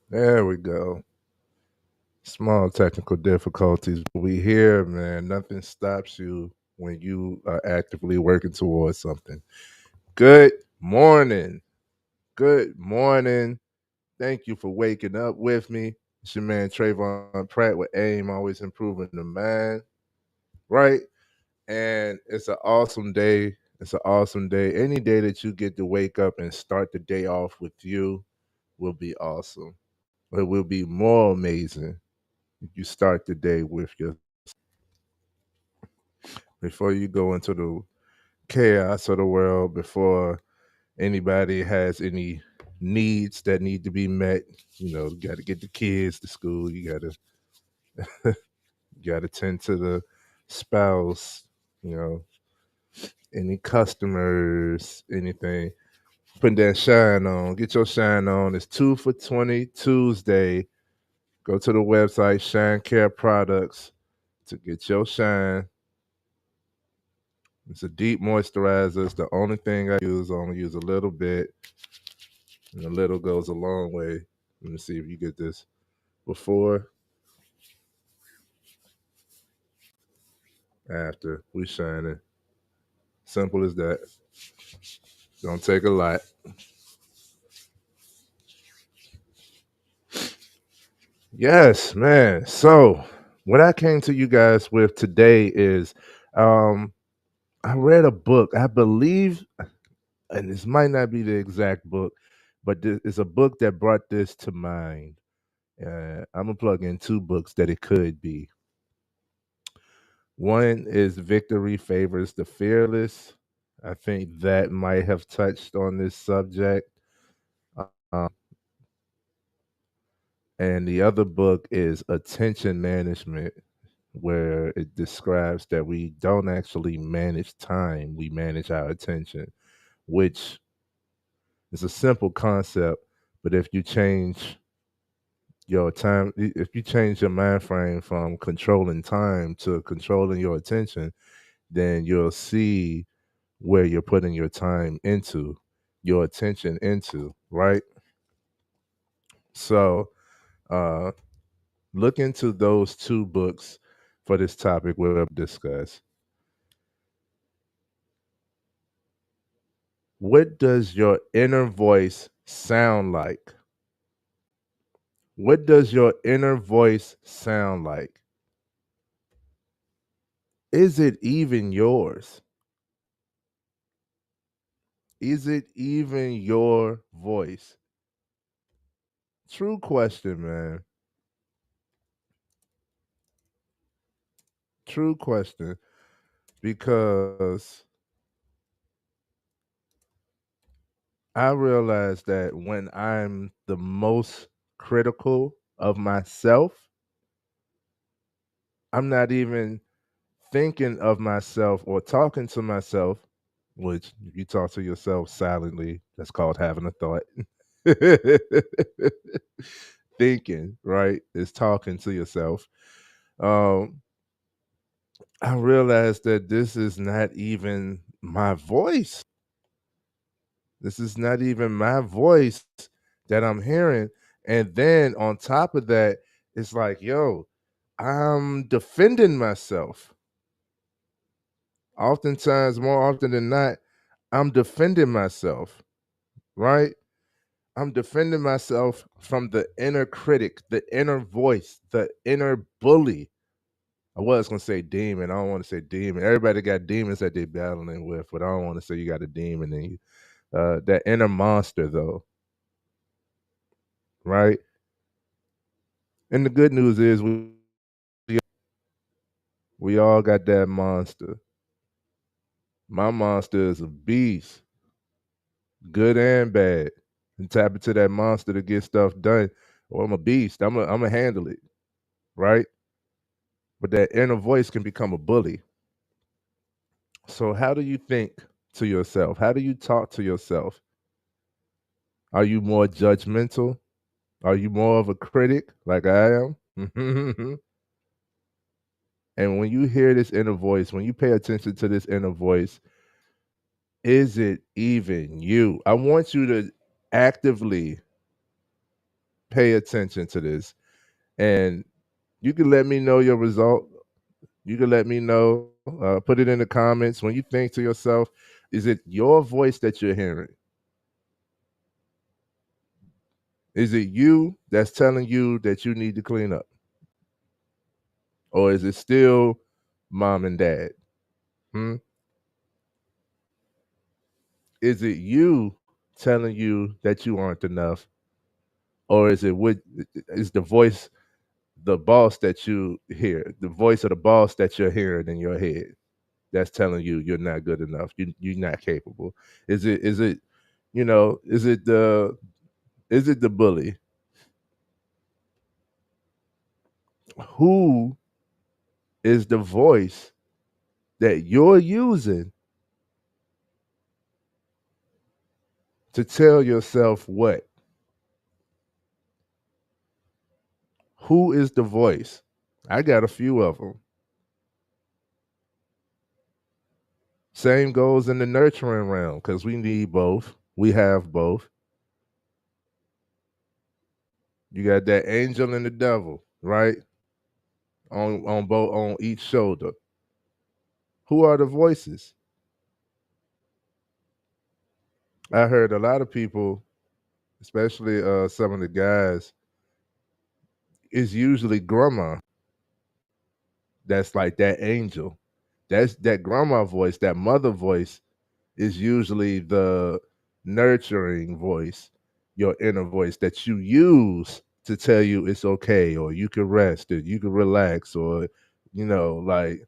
There we go. Small technical difficulties. We here, man. Nothing stops you when you are actively working towards something. Good morning. Good morning. Thank you for waking up with me. It's your man Trayvon Pratt with AIM, always improving the man. Right? And it's an awesome day. It's an awesome day. Any day that you get to wake up and start the day off with you will be awesome. It will be more amazing if you start the day with your before you go into the chaos of the world, before anybody has any needs that need to be met. You got to get the kids to school. You got to tend to the spouse. You know, any customers, anything. Put that shine on. Get your shine on. It's 2 for 20 Tuesday. Go to the website Shine Care Products to get your shine. It's a deep moisturizer. It's the only thing I use. I only use a little bit, and a little goes a long way. Let me see if you get this before, after. We shining. Simple as that. Don't take a lot. Yes, man. So, what I came to you guys with today is um, I read a book. I believe, and this might not be the exact book, but it's a book that brought this to mind. I'm gonna plug in two books that it could be. One is Victory Favors the Fearless. I think that might have touched on this subject. Um, and the other book is Attention Management, where it describes that we don't actually manage time, we manage our attention, which is a simple concept. But if you change your time, if you change your mind frame from controlling time to controlling your attention, then you'll see where you're putting your time into, your attention into, right? So, uh, look into those two books for this topic we'll discuss. What does your inner voice sound like? What does your inner voice sound like? Is it even yours? Is it even your voice? True question, man. True question. Because I realize that when I'm the most critical of myself, I'm not even thinking of myself or talking to myself, which if you talk to yourself silently, that's called having a thought. Thinking, right, is talking to yourself. Um, I realized that this is not even my voice. This is not even my voice that I'm hearing. And then on top of that, it's like, yo, I'm defending myself. Oftentimes, more often than not, I'm defending myself, right? I'm defending myself from the inner critic, the inner voice, the inner bully. I was gonna say demon. I don't want to say demon. Everybody got demons that they're battling with, but I don't want to say you got a demon in you. That inner monster, though, right? And the good news is we all got that monster. My monster is a beast, good and bad. And tap into that monster to get stuff done. Well, I'm a beast. I'm a handle it, right? But that inner voice can become a bully. So how do you think to yourself? How do you talk to yourself? Are you more judgmental? Are you more of a critic like I am? And when you hear this inner voice, when you pay attention to this inner voice, is it even you? I want you to actively pay attention to this. And you can let me know your result. You can let me know, put it in the comments. When you think to yourself, is it your voice that you're hearing? Is it you that's telling you that you need to clean up? Or is it still mom and dad? Hmm? Is it you telling you that you aren't enough? Or is it what is the voice, the boss that you hear, the voice of the boss that you're hearing in your head that's telling you you're not good enough, you're not capable? Is it is it the bully? Who is the voice that you're using to tell yourself what? Who is the voice? I got a few of them. Same goes in the nurturing realm because we need both. We have both. You got that angel and the devil, right? On both, on each shoulder. Who are the voices? I heard a lot of people, especially some of the guys, is usually grandma. That's like that angel. That's that grandma voice, that mother voice is usually the nurturing voice, your inner voice that you use to tell you it's okay, or you can rest, or you can relax, or like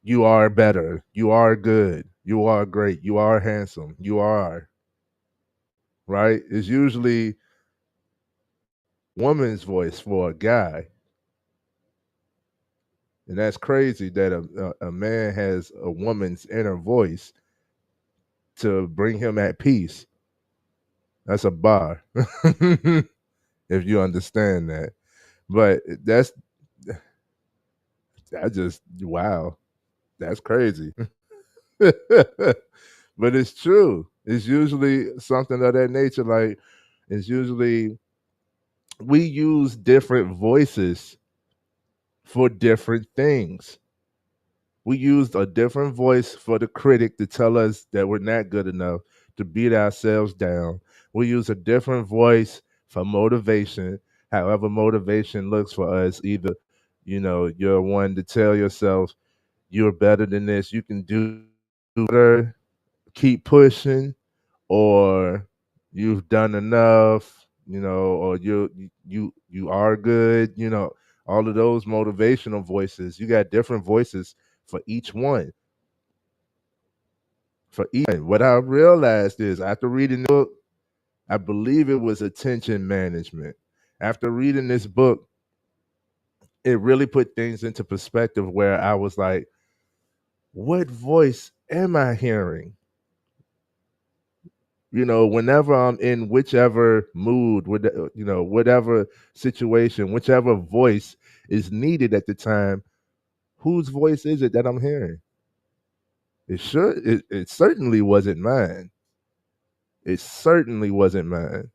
you are better, you are good, you are great, you are handsome, you are right. It's usually woman's voice for a guy, and that's crazy that a man has a woman's inner voice to bring him at peace. That's a bar. If you understand that. But I just wow, that's crazy. But it's true. It's usually something of that nature. Like it's usually we use different voices for different things. We used a different voice for the critic to tell us that we're not good enough, to beat ourselves down. We use a different voice for motivation, however motivation looks for us. Either, you're one to tell yourself you're better than this, you can do better, keep pushing, or you've done enough, or you are good, all of those motivational voices. You got different voices for each one. For each one. What I realized is after reading the book, I believe it was attention management. After reading this book, it really put things into perspective where I was like, what voice am I hearing? Whenever I'm in whichever mood, whatever situation, whichever voice is needed at the time, whose voice is it that I'm hearing? It certainly wasn't mine. It certainly wasn't mine,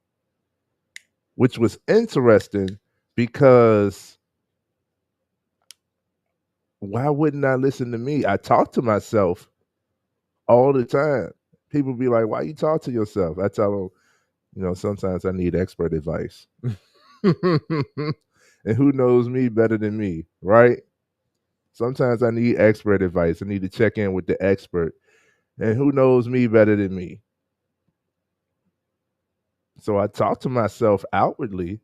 which was interesting because why wouldn't I listen to me? I talk to myself all the time. People be like, why you talk to yourself? I tell them, sometimes I need expert advice. And who knows me better than me, right? Sometimes I need expert advice. I need to check in with the expert. And who knows me better than me? So I talk to myself outwardly,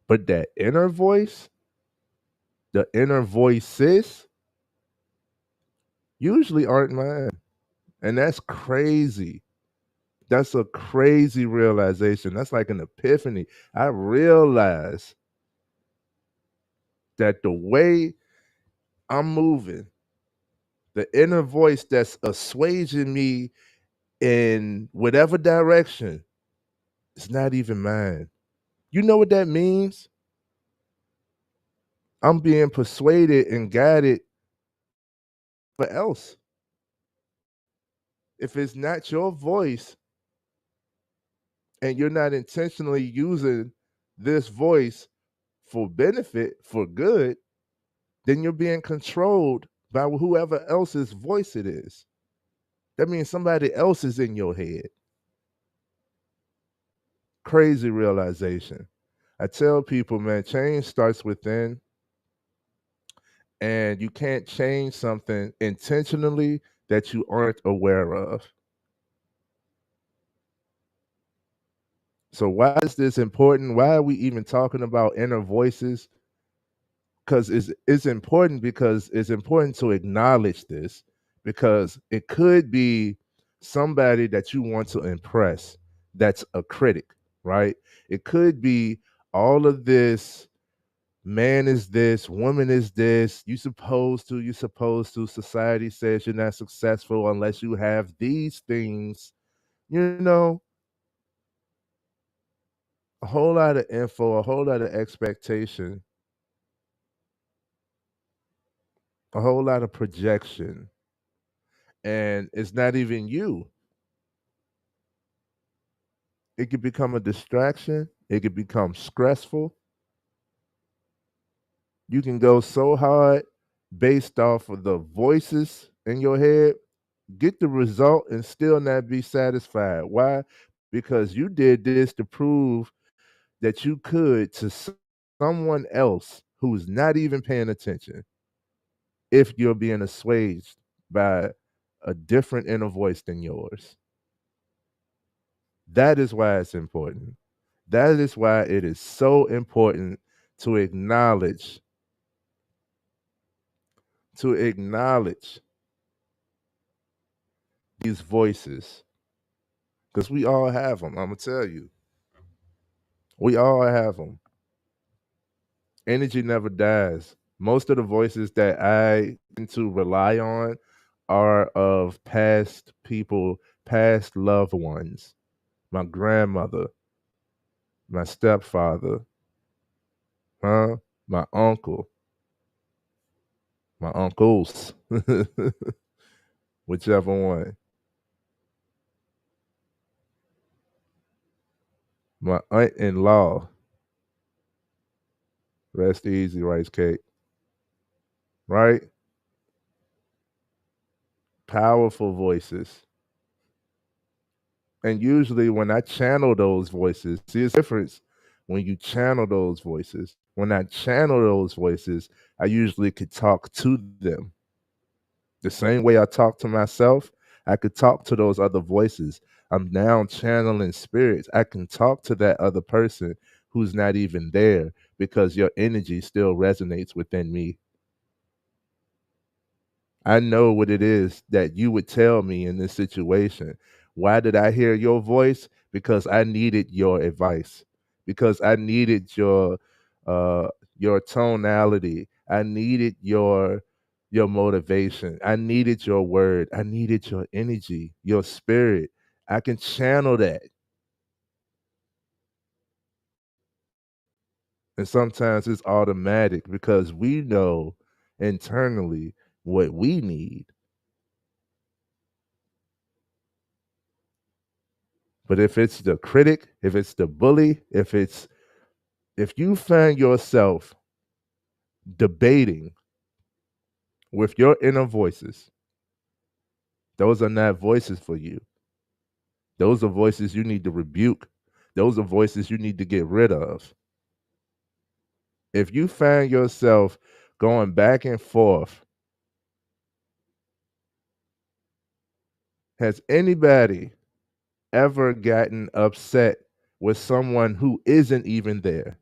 but that inner voice, the inner voices, usually aren't mine. And that's crazy. That's a crazy realization. That's like an epiphany. I realize that the way I'm moving, the inner voice that's assuaging me in whatever direction, it's not even mine. You know what that means? I'm being persuaded and guided for else. If it's not your voice, and you're not intentionally using this voice for benefit, for good, then you're being controlled by whoever else's voice it is. That means somebody else is in your head. Crazy realization. I tell people, man, change starts within, and you can't change something intentionally that you aren't aware of. So, why is this important? Why are we even talking about inner voices? Because it's important, because it's important to acknowledge this, because it could be somebody that you want to impress that's a critic, right? It could be all of this: man is this, woman is this, you supposed to, society says you're not successful unless you have these things, you know, a whole lot of info, a whole lot of expectation, a whole lot of projection, and it's not even you. It could become a distraction, it could become stressful. You can go so hard based off of the voices in your head, get the result, and still not be satisfied. Why? Because you did this to prove that you could to someone else who's not even paying attention, if you're being assuaged by a different inner voice than yours. That is why it's important. That is why it is so important to acknowledge these voices, because we all have them. I'm gonna tell you, we all have them. Energy never dies. Most of the voices that I tend to rely on are of past people, past loved ones, my grandmother, my stepfather, huh? My uncle, my uncles, whichever one. My aunt in law, rest easy, rice cake, right? Powerful voices. And usually when I channel those voices, see, it's difference when you channel those voices. When I channel those voices, I usually could talk to them. The same way I talk to myself, I could talk to those other voices. I'm now channeling spirits. I can talk to that other person who's not even there, because your energy still resonates within me. I know what it is that you would tell me in this situation. Why did I hear your voice? Because I needed your advice. Because I needed uh your tonality. I needed your motivation. I needed your word. I needed your energy, your spirit. I can channel that. And sometimes it's automatic because we know internally what we need. But if it's the critic, if it's the bully, if you find yourself debating with your inner voices, those are not voices for you. Those are voices you need to rebuke. Those are voices you need to get rid of. If you find yourself going back and forth, has anybody ever gotten upset with someone who isn't even there?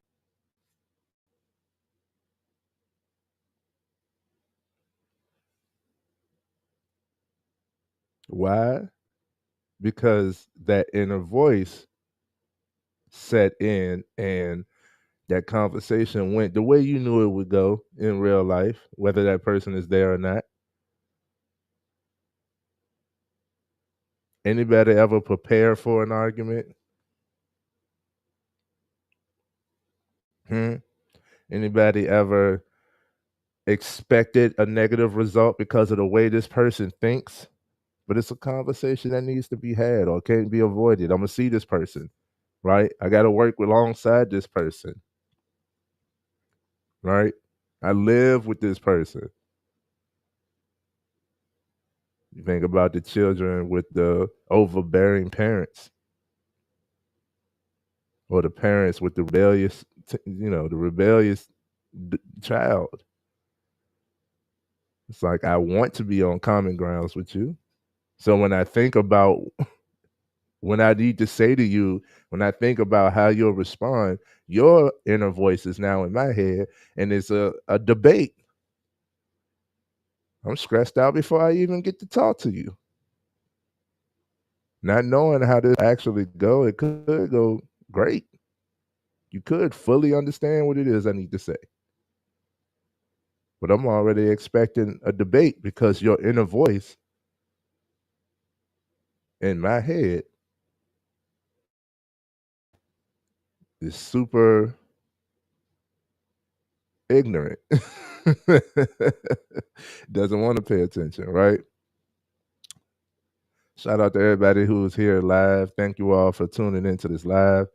Why? Because that inner voice set in, and that conversation went the way you knew it would go in real life, whether that person is there or not. Anybody ever prepare for an argument? Hmm? Anybody ever expected a negative result because of the way this person thinks? But it's a conversation that needs to be had or can't be avoided. I'm gonna see this person. right? I got to work alongside this person, right? I live with this person. You think about the children with the overbearing parents, or the parents with the rebellious, the rebellious child. It's like, I want to be on common grounds with you. So when I think about when I need to say to you, when I think about how you'll respond, your inner voice is now in my head, and it's a debate. I'm stressed out before I even get to talk to you. Not knowing how this actually go, it could go great. You could fully understand what it is I need to say. But I'm already expecting a debate because your inner voice in my head is super ignorant. Doesn't want to pay attention, right? Shout out to everybody who's here live. Thank you all for tuning into this live.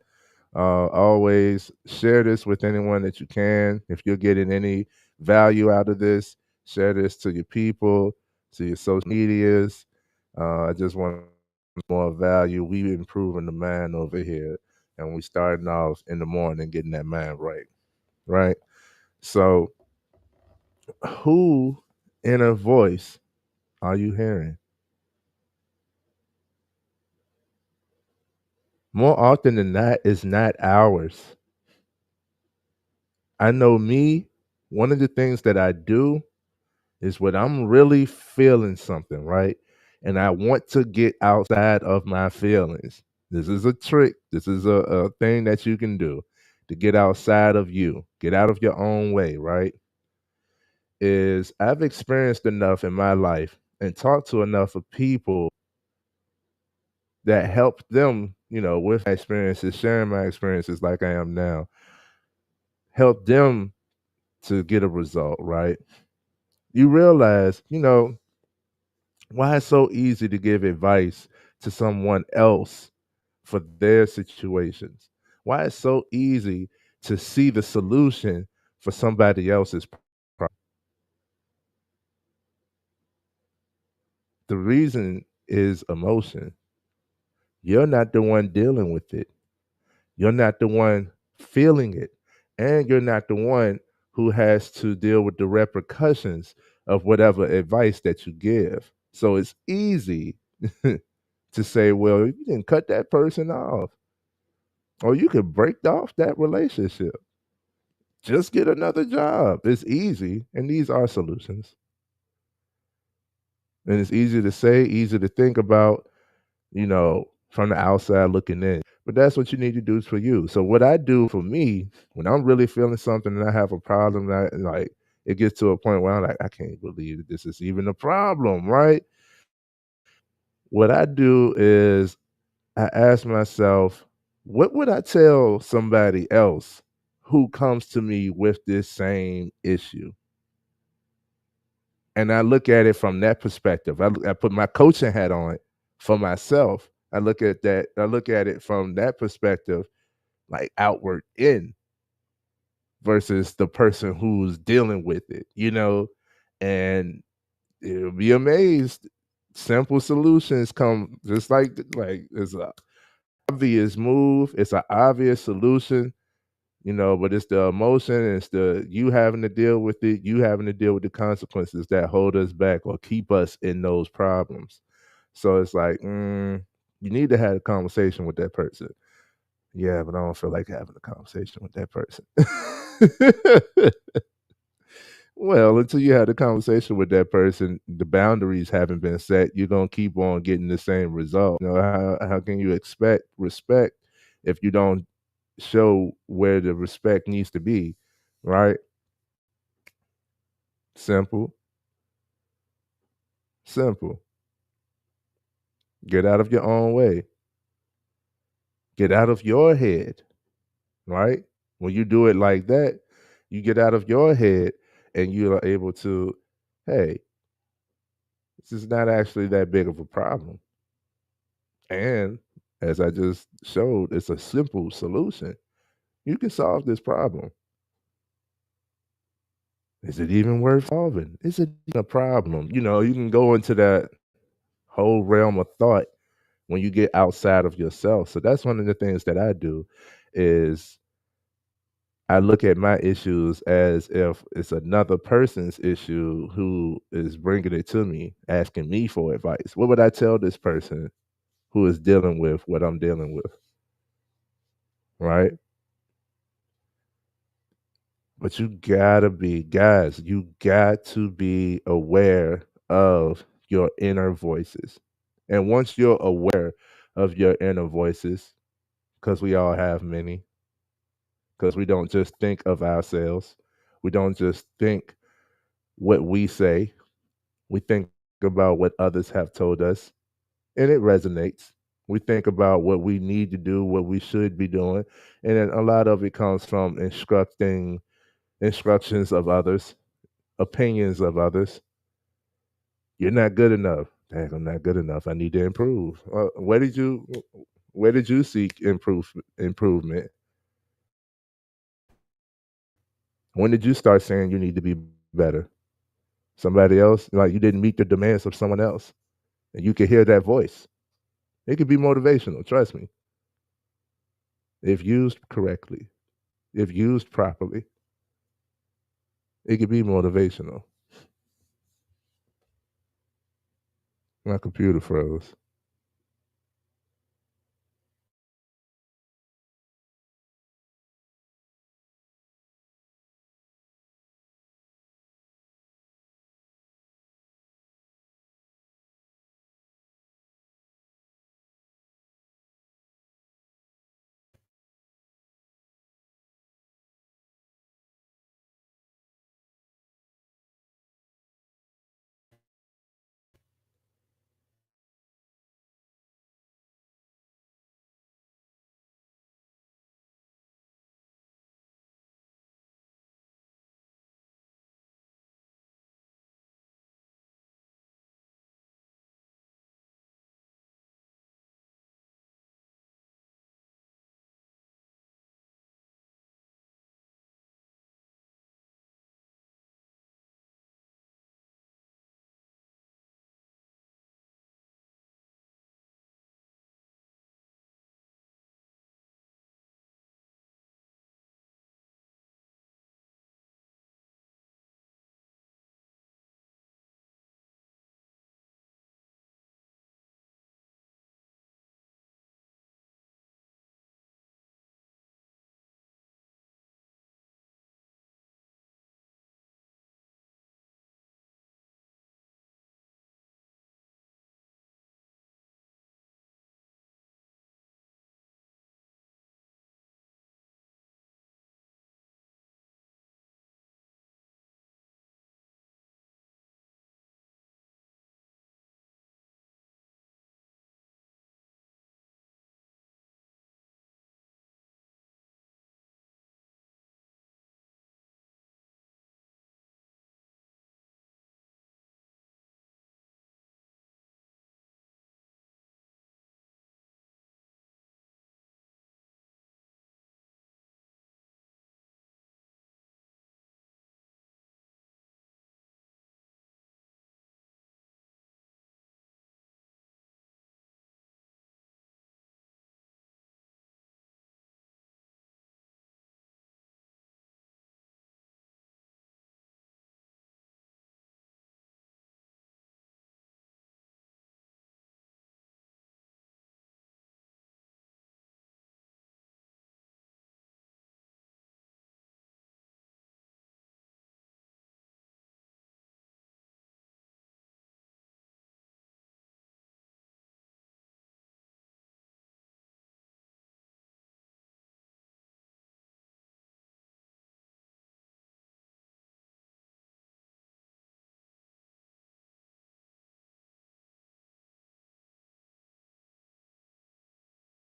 Always share this with anyone that you can. If you're getting any value out of this, share this to your people, to your social medias. I just want more value. We improving the mind over here, and we starting off in the morning getting that mind right, right? So, who inner voice are you hearing? More often than not, it's not ours. I know me, one of the things that I do is when I'm really feeling something, right? And I want to get outside of my feelings. This is a trick. This is a thing that you can do to get outside of you, get out of your own way, right? Is I've experienced enough in my life and talked to enough of people that helped them, with my experiences, sharing my experiences like I am now, help them to get a result, right? You realize, why it's so easy to give advice to someone else for their situations. Why it's so easy to see the solution for somebody else's problem. The reason is emotion. You're not the one dealing with it. You're not the one feeling it. And you're not the one who has to deal with the repercussions of whatever advice that you give. So it's easy to say, well, you can cut that person off, or you could break off that relationship. Just get another job. It's easy. And these are solutions. And it's easy to say, easy to think about, from the outside looking in. But that's what you need to do for you. So what I do for me, when I'm really feeling something and I have a problem, and like it gets to a point where I'm like, I can't believe that this is even a problem, right? What I do is I ask myself, what would I tell somebody else who comes to me with this same issue? And I look at it from that perspective. I put my coaching hat on for myself. I look at that. I look at it from that perspective, like outward in, versus the person who's dealing with it. And you'll be amazed. Simple solutions come just like it's a obvious move. It's an obvious solution, but it's the emotion, and it's the you having to deal with it, you having to deal with the consequences that hold us back or keep us in those problems. So it's like, you need to have a conversation with that person. Yeah, but I don't feel like having a conversation with that person. Well, until you had a conversation with that person, the boundaries haven't been set. You're gonna keep on getting the same result. How can you expect respect if you don't show where the respect needs to be, right? Simple, simple. Get out of your own way. Get out of your head, right? When you do it like that, you get out of your head and you are able to, hey, this is not actually that big of a problem. And As I just showed, it's a simple solution. You can solve this problem. Is it even worth solving? Is it even a problem? You can go into that whole realm of thought when you get outside of yourself. So that's one of the things that I do is I look at my issues as if it's another person's issue who is bringing it to me, asking me for advice. What would I tell this person who is dealing with what I'm dealing with? Right? But you got to be aware of your inner voices. And once you're aware of your inner voices, because we all have many, because we don't just think of ourselves, we don't just think what we say, we think about what others have told us, and it resonates. We think about what we need to do, what we should be doing, and then a lot of it comes from instructions of others, opinions of others. You're not good enough. Dang, I'm not good enough. I need to improve. Where did you seek improvement? When did you start saying you need to be better? Somebody else, like you didn't meet the demands of someone else, and you can hear that voice. It could be motivational. Trust me, if used correctly, if used properly, it could be motivational. My computer froze.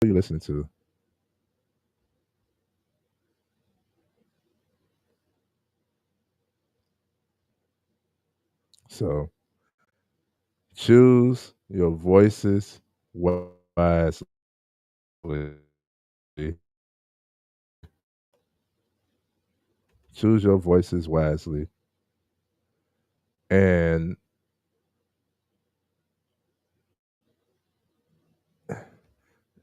Who you listening to? So choose your voices wisely. Choose your voices wisely. And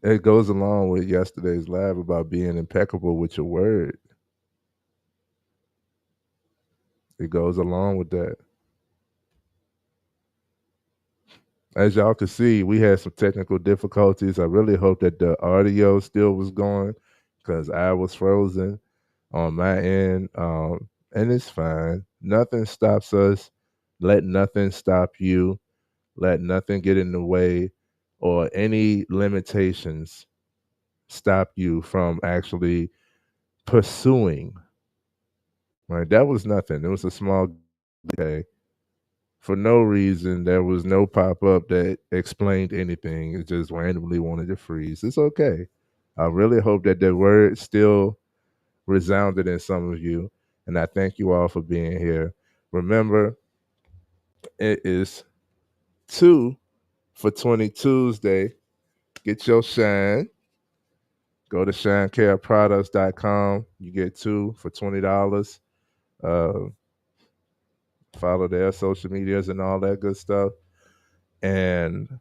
it goes along with yesterday's live about being impeccable with your word. It goes along with that. As y'all can see, we had some technical difficulties. I really hope that the audio still was going because I was frozen on my end. And it's fine. Nothing stops us. Let nothing stop you. Let nothing get in the way or any limitations stop you from actually pursuing. Right? That was nothing. It was a small day. For no reason, there was no pop up that explained anything. It just randomly wanted to freeze. It's okay. I really hope that the word still resounded in some of you. And I thank you all for being here. Remember, it is 2 for 20 Tuesday. Get your shine. Go to shinecareproducts.com. You get 2 for $20. Uh, follow their social medias and all that good stuff. And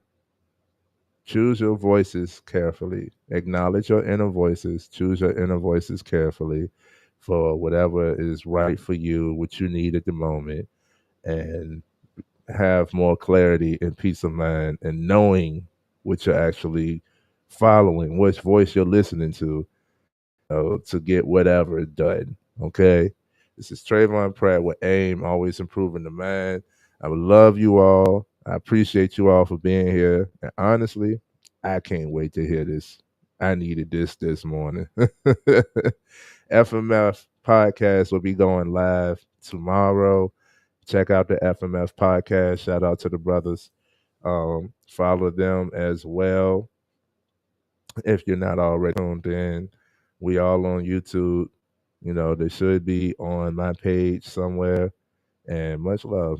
choose your voices carefully. Acknowledge your inner voices. Choose your inner voices carefully for whatever is right for you, what you need at the moment, and have more clarity and peace of mind and knowing what you're actually following, which voice you're listening to get whatever done. Okay. This is Trayvon Pratt with AIM, always improving the mind. I would love you all. I appreciate you all for being here. And honestly, I can't wait to hear this. I needed this morning. FMF podcast will be going live tomorrow. Check out the FMF podcast. Shout out to the brothers. Follow them as well if you're not already tuned in. We all on YouTube. You know, they should be on my page somewhere. And much love.